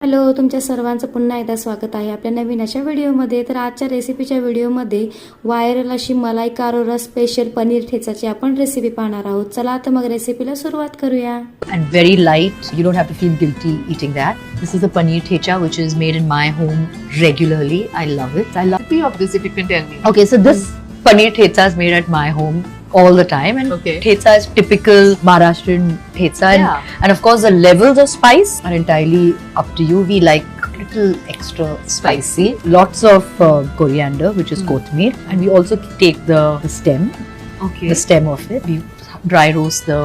Hello, तुमच्या सर्वांचं पुन्हा एकदा स्वागत आहे आपल्या नवीन अशा व्हिडिओमध्ये। तर आजच्या रेसिपीच्या व्हिडिओमध्ये व्हायरल अशी मलाई कारोरा स्पेशल पनीर ठेचाची आपण रेसिपी पाहणार आहोत। चला तर मग रेसिपीला सुरुवात करूया। And very light, you don't have to feel guilty eating that. This is a paneer thecha which is made in my home regularly. I love it. I love recipe of this if you can tell me. Okay, so this paneer thecha is made at my home all the time, and Okay. thecha is typical Maharashtrian thecha, and of course the levels of spice are entirely up to you. We like a little extra spicy, lots of coriander, which is kothmeer, and we also take the stem, Okay. the stem of it. We dry roast the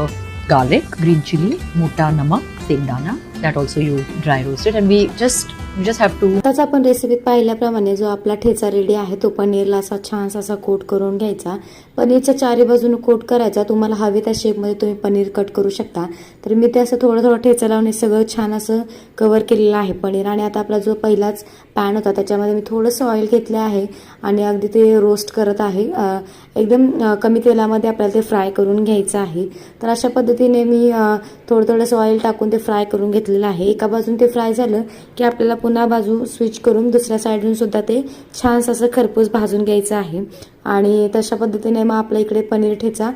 garlic, green chili, mota namak, sengdana. That also you dry roast it, and we just have to. आताच आपण रेसिपीत पाहिल्याप्रमाणे जो आपला ठेचा ready आहे तो पनीरला असा छान असा कोट करून घ्यायचा। पनीरच्या चारी बाजूने कोट करायचा। तुम्हाला हवे त्या शेपमध्ये तुम्ही पनीर कट करू शकता। तर मी ते असं थोडं थोडं ठेचा लावून सगळं छान असं कव्हर केलेलं आहे पनीर। आणि आता आपला जो पहिलाच पॅन होता त्याच्यामध्ये मी थोडंसं ऑइल घेतलं आहे आणि अगदी ते रोस्ट करत आहे। एकदम कमी तेलामध्ये आपल्याला ते फ्राय करून घ्यायचं आहे। तर अशा पद्धतीने मी थोडंसं ऑइल टाकून ते फ्राय करून घेतलेलं आहे। एका बाजून ते फ्राय झालं की आपल्याला पुन्हा बाजू स्विच करून दुसऱ्या साईडून सुद्धा ते छान असं खरपूस भाजून घ्यायचं आहे। आणि तशा पद्धतीने मग आपल्या इकडे पनीर ठेचा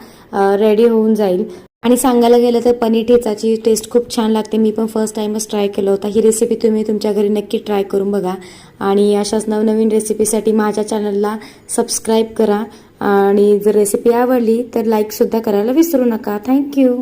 रेडी होऊन जाईल। आणि सांगायला गेलं तर पनीर ठेचाची टेस्ट खूप छान लागते। मी पण फर्स्ट टाइमच ट्राय केलं होतं। ही रेसिपी तुम्ही तुमच्या घरी नक्की ट्राय करून बघा आणि अशाच नवनवीन रेसिपीसाठी माझ्या चॅनलला सबस्क्राईब करा। आणि जर रेसिपी आवडली तर लाईक सुद्धा करायला विसरू नका। थँक्यू।